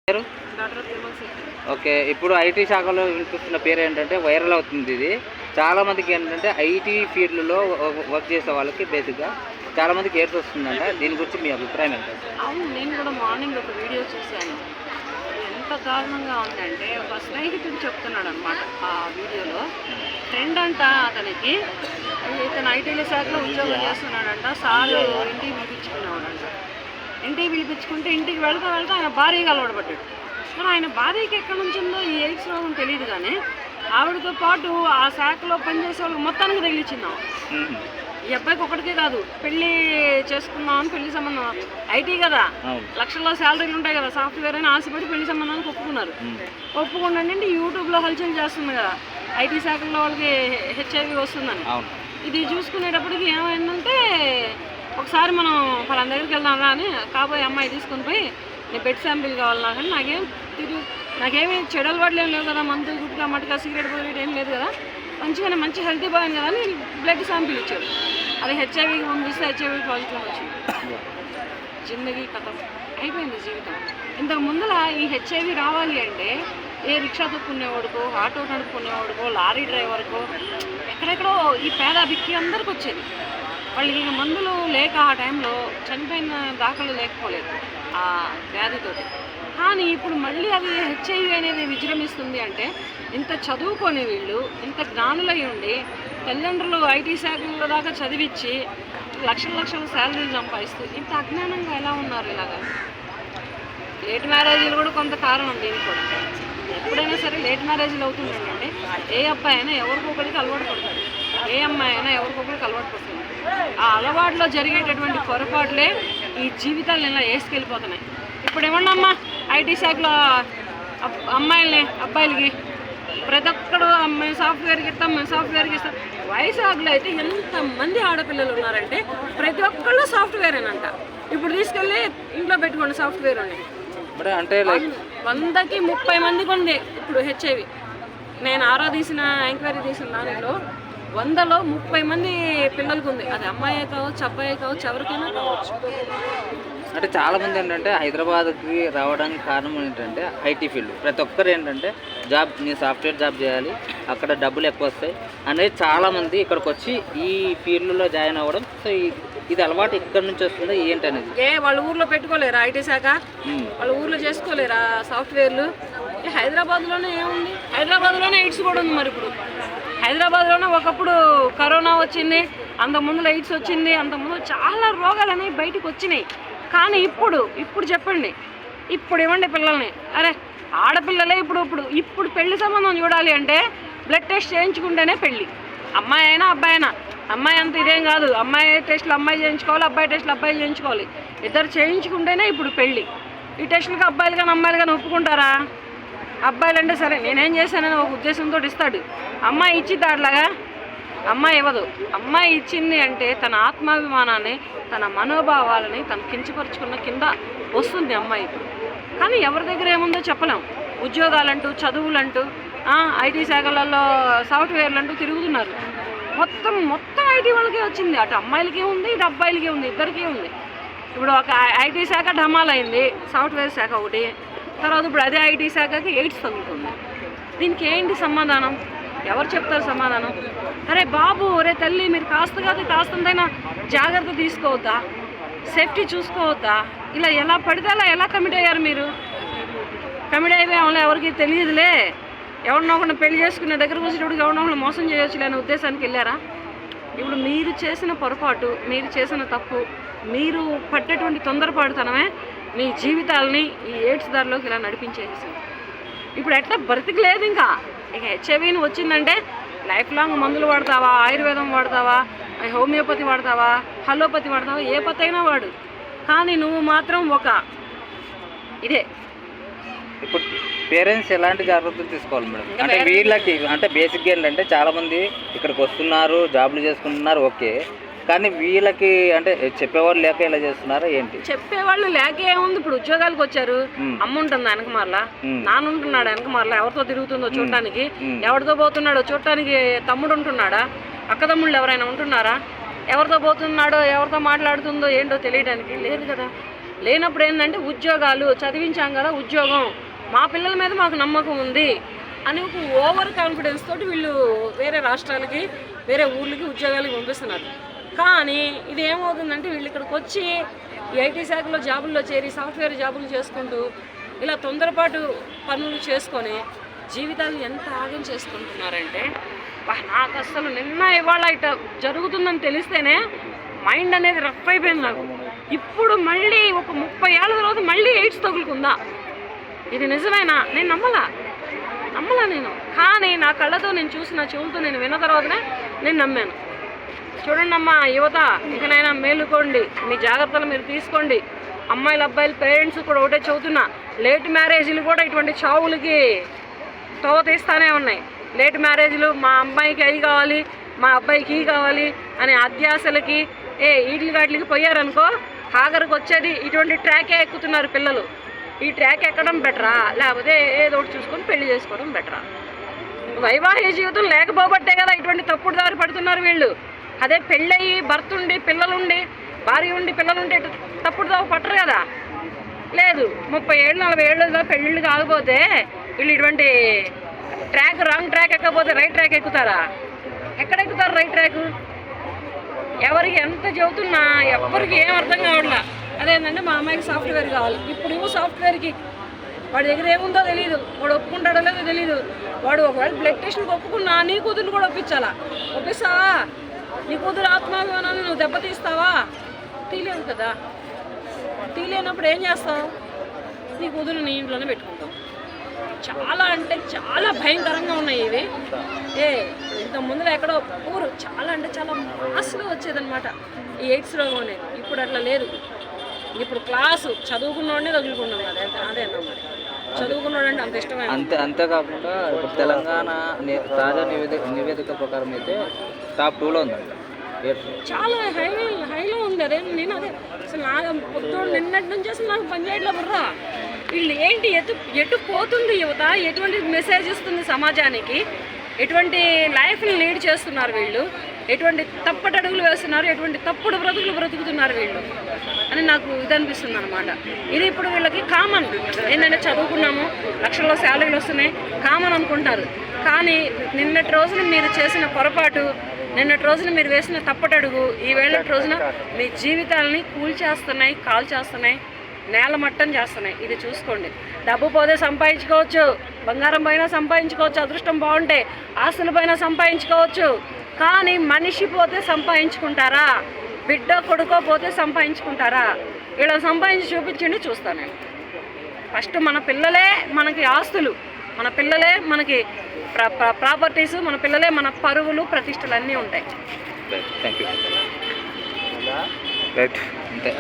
పేరు? ఓకే. ఇప్పుడు ఐటీ శాఖలో వినిపిస్తున్న పేరు ఏంటంటే వైరల్ అవుతుంది ఇది. చాలామందికి ఏంటంటే ఐటీ ఫీల్డ్‌లో వర్క్ చేసే వాళ్ళకి బేసిక్‌గా చాలామందికి ఎయిడ్స్ వస్తుందంట. దీని గురించి మీ అభిప్రాయం ఏంటి? అవును, నేను కూడా మార్నింగ్ ఒక వీడియో చూశాను. ఎంత దారుణంగా ఉందంటే ఒక స్నేహితుడు చెప్తున్నాడు అనమాట ఆ వీడియోలో. ఫ్రెండ్ అంట అతనికి, ఇతను ఐటీల శాఖలో ఉద్యోగం చేస్తున్నాడంట. సారు ఇంటికి పిలిపించుకునేవాడంట. ఇంటికి పిలిపించుకుంటే ఇంటికి వెళ్తా ఆయన భార్యగా అలవాటుపడ్డాడు. మరి ఆయన భార్యకి ఎక్కడి నుంచి ఉందో ఈ ఎయిడ్స్ రోగం తెలియదు, కానీ ఆవిడతో పాటు ఆ శాఖలో పనిచేసే వాళ్ళకి మొత్తానికి తగిలిచ్చిందాం. ఈ అబ్బాయికి ఒకటికే కాదు, పెళ్లి చేసుకున్నామని పెళ్లి సంబంధం, ఐటీ కదా, లక్షల్లో శాలరీలు ఉంటాయి కదా, సాఫ్ట్వేర్ అని ఆశపడి పెళ్లి సంబంధానికి ఒప్పుకున్నారు. ఒప్పుకున్నానంటే యూట్యూబ్లో హల్చల్ చేస్తుంది కదా ఐటీ శాఖలో వాళ్ళకి హెచ్ఐవి వస్తుందని. ఇది చూసుకునేటప్పటికి ఏమైందంటే, ఒకసారి మనం పలానా దగ్గరికి వెళ్దాం అని కాబోయే అమ్మాయి తీసుకొని పోయి, నీ బెడ్ శాంపిల్ కావాలి నాకు, కానీ నాకేమీ చెడు అలవాట్లు ఏం లేవు కదా, మందు గుట్కా మటుకా సిగరెట్ పొగరెట్ ఏం లేదు కదా, మంచిగానే మంచి హెల్తీ బాయ్ కదా అని బ్లడ్ శాంపిల్ ఇచ్చాడు. అది హెచ్ఐవికి పంపిస్తే హెచ్ఐవి పాజిటివ్ వచ్చింది. జిందగీ కథ అయిపోయింది జీవితం. ఇంతకు ముందర ఈ హెచ్ఐవి రావాలి అంటే ఏ రిక్షా తొక్కునేవాడికో, ఆటో నడుపుకునేవాడికో, లారీ డ్రైవర్కో, ఎక్కడెక్కడో ఈ పేద బిక్కి అందరికి వచ్చేది. వాళ్ళకి ఇక మందులు లేక ఆ టైంలో చనిపోయిన దాఖలు లేకపోలేదు ఆ వ్యాధితోటి. కానీ ఇప్పుడు మళ్ళీ అది హెచ్ఐవి అనేది విజృంభిస్తుంది అంటే, ఇంత చదువుకొని వీళ్ళు ఇంత జ్ఞానులై ఉండి తల్లిదండ్రులు ఐటీ శాఖల దాకా చదివించి లక్షల శాలరీలు సంపాదిస్తూ ఇంత అజ్ఞానంగా ఎలా ఉన్నారు? ఇలాగా లేట్ మ్యారేజీలు కూడా కొంత కారణం దీనికి కూడా. ఎప్పుడైనా సరే లేట్ మ్యారేజీలు అవుతుందంటే ఏ అబ్బాయి అయినా ఎవరికొకరికి అలవాటు పడతాడు, ఏ అమ్మాయి అయినా ఎవరికొకరికి అలవాటు పడుతుంది. ఆ అలవాటులో జరిగేటటువంటి పొరపాట్లే ఈ జీవితాలను ఇలా వేసుకెళ్ళిపోతున్నాయి. ఇప్పుడు ఏమన్నా ఐటీ శాఖలో అమ్మాయిల్ని అబ్బాయిలకి ప్రతి ఒక్కడు మేము సాఫ్ట్వేర్కి ఇస్తాం. వైజాగ్లో అయితే ఎంతమంది ఆడపిల్లలు ఉన్నారంటే ప్రతి ఒక్కళ్ళు సాఫ్ట్వేరేనంట. ఇప్పుడు తీసుకెళ్ళి ఇంట్లో పెట్టుకోండి సాఫ్ట్వేర్ అని. అంటే 100కి 30 మందికి ఉంది ఇప్పుడు హెచ్ఐవి. నేను ఎంక్వైరీ తీసిన దానిలో 100లో 30 మంది పిల్లలకు ఉంది. అది అమ్మాయి కావచ్చు, అబ్బాయి కావచ్చు, ఎవరికైనా కావచ్చు. అంటే చాలామంది ఏంటంటే హైదరాబాద్కి రావడానికి కారణం ఏంటంటే ఐటీ ఫీల్డ్. ప్రతి ఒక్కరు ఏంటంటే జాబ్, నేను సాఫ్ట్వేర్ జాబ్ చేయాలి, అక్కడ డబ్బులు ఎక్కువ వస్తాయి అనేది చాలామంది ఇక్కడికి వచ్చి ఈ ఫీల్డ్లో జాయిన్ అవ్వడం. సో ఇది అలవాటు ఇక్కడి నుంచి వస్తుందా ఏంటనేది. వాళ్ళ ఊర్లో పెట్టుకోలేరా ఐటీ శాఖ? వాళ్ళ ఊర్లో చేసుకోలేరా సాఫ్ట్వేర్లు? హైదరాబాద్లోనే ఏముంది? హైదరాబాద్లోనే ఎయిడ్స్ కూడా ఉంది. మరి ఇప్పుడు హైదరాబాద్లోనే ఒకప్పుడు కరోనా వచ్చింది, అంతకుముందు ఎయిడ్స్ వచ్చింది, అంతకుముందు చాలా రోగాలు అనేవి బయటకు వచ్చినాయి. కానీ ఇప్పుడు చెప్పండి, ఇప్పుడు ఇవ్వండి పిల్లల్ని, అరే ఆడపిల్లలే ఇప్పుడు పెళ్లి సంబంధం చూడాలి అంటే బ్లడ్ టెస్ట్ చేయించుకుంటేనే పెళ్ళి. అమ్మాయి అయినా అబ్బాయి అయినా. అమ్మాయి అంత ఇదేం కాదు, అమ్మాయి టెస్టులు అమ్మాయి చేయించుకోవాలి, అబ్బాయి టెస్టులు అబ్బాయి చేయించుకోవాలి. ఇద్దరు చేయించుకుంటేనే ఇప్పుడు పెళ్ళి. ఈ టెస్టులకి అబ్బాయిలు కానీ అమ్మాయిలు కానీ ఒప్పుకుంటారా? అబ్బాయిలు అంటే సరే నేనేం చేశానని ఒక ఉద్దేశంతో ఇస్తాడు. అమ్మాయి ఇచ్చిద్ది అట్లాగా? అమ్మాయి ఇవ్వదు. అమ్మాయి ఇచ్చింది అంటే తన ఆత్మాభిమానాన్ని, తన మనోభావాలని తను కించపరుచుకున్న కింద వస్తుంది అమ్మాయి. కానీ ఎవరి దగ్గర ఏముందో చెప్పలేం. ఉద్యోగాలంటూ, చదువులంటూ, ఐటీ శాఖలలో సాఫ్ట్వేర్లు అంటూ తిరుగుతున్నారు. మొత్తం ఐటీ వాళ్ళకే వచ్చింది. అటు అమ్మాయిలకే ఉంది, ఇటు అబ్బాయిలకే ఉంది, ఇద్దరికీ ఉంది. ఇప్పుడు ఒక ఐటీ శాఖ ఢమాలైంది, సాఫ్ట్వేర్ శాఖ ఒకటి, తర్వాత ఇప్పుడు అదే ఐటీ శాఖకి ఎయిడ్స్ తగ్గుతుంది. దీనికి ఏంటి సమాధానం? ఎవరు చెప్తారు సమాధానం? అరే బాబు, అరే తల్లి, మీరు కాస్తంతైనా జాగ్రత్త తీసుకోవద్దా? సేఫ్టీ చూసుకోవద్దా? ఇలా ఎలా పడితే అలా ఎలా కమిట్ అయ్యారు మీరు? కమిట్ అయిపోయాం ఎవరికి తెలియదులే, ఎవరినో ఒకరిని పెళ్లి చేసుకునే దగ్గరకు వచ్చేటప్పుడు ఎవరినో ఒకరిని మోసం చేయొచ్చులే అనే ఉద్దేశానికి వెళ్ళారా? ఇప్పుడు మీరు చేసిన పొరపాటు, మీరు చేసిన తప్పు, మీరు పడ్డటువంటి తొందరపాటుతనమే మీ జీవితాలని ఈ ఎయిడ్స్ దారిలోకి ఇలా నడిపించేసేసింది. ఇప్పుడు ఎట్లా బ్రతికలేదు. ఇక హెచ్ఐవిని వచ్చిందంటే లైఫ్ లాంగ్ మందులు వాడతావా, ఆయుర్వేదం వాడతావా, హోమియోపతి వాడతావా, హలోపతి వాడతావా, ఏ పతి అయినా వాడు. కానీ నువ్వు మాత్రం ఇదే. ఇప్పుడు పేరెంట్స్ ఎలాంటి జాగ్రత్తలు తీసుకోవాలి మేడం? అంటే వీళ్ళకి అంటే బేసిక్గా ఏంటంటే చాలామంది ఇక్కడికి వస్తున్నారు, జాబ్లు చేసుకుంటున్నారు, ఓకే. కానీ వీళ్ళకి అంటే చెప్పేవాళ్ళు లేక ఇలా చేస్తున్నారా ఏంటి? చెప్పేవాళ్ళు లేక ఏముంది? ఇప్పుడు ఉద్యోగాలకు వచ్చారు, అమ్మ ఉంటుంది వెనక మార్లా, నాన్న ఉంటున్నాడు వెనక మార్లా, ఎవరితో తిరుగుతుందో చూడటానికి, ఎవరితో పోతున్నాడో చూడటానికి తమ్ముడు ఉంటున్నాడా, అక్క తమ్ముళ్ళు ఎవరైనా ఉంటున్నారా, ఎవరితో పోతున్నాడో ఎవరితో మాట్లాడుతుందో ఏంటో తెలియడానికి లేదు కదా. లేనప్పుడు ఏంటంటే ఉద్యోగాలు చదివించాం కదా, ఉద్యోగం, మా పిల్లల మీద మాకు నమ్మకం ఉంది అని ఒక ఓవర్ కాన్ఫిడెన్స్ తోటి వీళ్ళు వేరే రాష్ట్రాలకి వేరే ఊర్లకి ఉద్యోగాలకి పంపిస్తున్నారు. కానీ ఇది ఏమవుతుందంటే వీళ్ళు ఇక్కడికి వచ్చి ఈ ఐటీ శాఖలో జాబుల్లో చేరి సాఫ్ట్వేర్ జాబులు చేసుకుంటూ ఇలా తొందరపాటు పనులు చేసుకొని జీవితాలు ఎంత ఆగం చేసుకుంటున్నారంటే నాకు అసలు నిన్న ఇవాళ ఇట జరుగుతుందని తెలిస్తేనే మైండ్ అనేది రఫ్ అయిపోయింది నాకు. ఇప్పుడు మళ్ళీ ఒక 30 ఏళ్ళ తర్వాత మళ్ళీ ఎయిడ్స్ తగులుకుందా? ఇది నిజమేనా? నేను నమ్మలా నేను. కానీ నా కళ్ళతో నేను చూసిన చెవులతో నేను విన్న తర్వాతనే నేను నమ్మాను. చూడండి అమ్మా, యువత ఇకనైనా మేలుకోండి, మీ జాగ్రత్తలు మీరు తీసుకోండి. అమ్మాయిలు అబ్బాయిలు పేరెంట్స్ కూడా ఒకటే చెబుతున్నా, లేట్ మ్యారేజ్లు కూడా ఇటువంటి చావులకి తోవ తీస్తానే ఉన్నాయి. లేట్ మ్యారేజ్లు, మా అమ్మాయికి అవి కావాలి, మా అబ్బాయికి ఇవి కావాలి అనే అత్యాశలకి ఈడ్లు గాట్లకి పోయారనుకో, ఆఖరికి వచ్చేది ఇటువంటి ట్రాకే ఎక్కుతున్నారు పిల్లలు. ఈ ట్రాక్ ఎక్కడం బెటరా, లేకపోతే ఏదో ఒకటి చూసుకొని పెళ్లి చేసుకోవడం బెటరా? వైవాహిక జీవితం లేకపోబట్టే కదా ఇటువంటి తప్పుడు దారి పడుతున్నారు వీళ్ళు. అదే పెళ్ళయి భర్త ఉండి పిల్లలుండి భార్య ఉండి పిల్లలుంటే తప్పుడు దారి పట్టరు కదా. లేదు, 30 ఏళ్ళు 40 ఏళ్ళు పెళ్ళిళ్ళు కాకపోతే వీళ్ళు ఇటువంటి ట్రాక్, రాంగ్ ట్రాక్ ఎక్కకపోతే రైట్ ట్రాక్ ఎక్కుతారా? ఎక్కడ ఎక్కుతారు రైట్ ట్రాక్? ఎవరికి ఎంత చెబుతున్నా ఎవరికి ఏం అర్థం కావట్లా. అదేంటంటే మా అమ్మాయికి సాఫ్ట్వేర్ కావాలి. ఇప్పుడు సాఫ్ట్వేర్కి వాడి దగ్గర ఏముందో తెలియదు, వాడు ఒప్పుకుంటాడో లేదో తెలియదు. వాడు ఒకవేళ బ్లడ్ టెస్ట్కి ఒప్పుకున్నా నీ కూతురు కూడా ఒప్పించాలా? ఒప్పిస్తావా? నీ కూతురు ఆత్మాభిమానాన్ని నువ్వు దెబ్బతీస్తావా? తీయలేదు కదా. తీయలేనప్పుడు ఏం చేస్తావు? నీ కూతురు నీ ఇంట్లోనే పెట్టుకుంటావు. చాలా అంటే చాలా భయంకరంగా ఉన్నాయి ఇవి. ఇంత ముందులో ఎక్కడో ఊరు చాలా అంటే చాలా మాస్గా వచ్చేదన్నమాట ఈ ఎయిడ్స్ రోగం అనేది. ఇప్పుడు అట్లా లేదు. ఇప్పుడు క్లాసు చదువుకున్నోడే తగులుకున్నాం. అదే అన్నమాట, చదువుకున్నాడు అంటే అంత ఇష్టమే. అంతేకాకుండా ఇప్పుడు తెలంగాణ తాజా నివేదిక ప్రకారం అయితే టాప్ 2లో ఉందండి. చాలా హైలో ఉంది. అదే నేను అదే అసలు నాకు పొద్దున్న నిన్నటి నుంచి అసలు నాకు పనిచేయట్లా బుర్రా. వీళ్ళు ఏంటి ఎటు పోతుంది యువత, ఎటువంటి మెసేజ్ ఇస్తుంది సమాజానికి, ఎటువంటి లైఫ్ని లీడ్ చేస్తున్నారు వీళ్ళు, ఎటువంటి తప్పటడుగులు వేస్తున్నారు, ఎటువంటి తప్పుడు బ్రతుకుతున్నారు వీళ్ళు అని నాకు ఇది అనిపిస్తుంది అనమాట. ఇది ఇప్పుడు వీళ్ళకి కామన్. ఏంటంటే చదువుకున్నాము, లక్షల్లో శాలరీలు వస్తున్నాయి, కామన్ అనుకుంటారు. కానీ నిన్నటి రోజున మీరు చేసిన పొరపాటు, నిన్నటి రోజున మీరు వేసిన తప్పటడుగు ఈ వేళటి రోజున మీ జీవితాలని కూల్చేస్తున్నాయి, కాల్చేస్తున్నాయి, నేలమట్టం చేస్తున్నాయి. ఇది చూసుకోండి. డబ్బు పోతే సంపాదించుకోవచ్చు, బంగారం పైన సంపాదించుకోవచ్చు, అదృష్టం బాగుంటే ఆస్తుల పైన సంపాదించుకోవచ్చు. కానీ మనిషి పోతే సంపాదించుకుంటారా? బిడ్డ కొడుకో పోతే సంపాదించుకుంటారా? ఇలా సంపాదించి చూపించండి, చూస్తాను నేను. ఫస్ట్ మన పిల్లలే మనకి ఆస్తులు, మన పిల్లలే మనకి ప్రాపర్టీస్, మన పిల్లలే మన పరువులు ప్రతిష్టలు అన్నీ ఉంటాయి. Thank you. అంతే.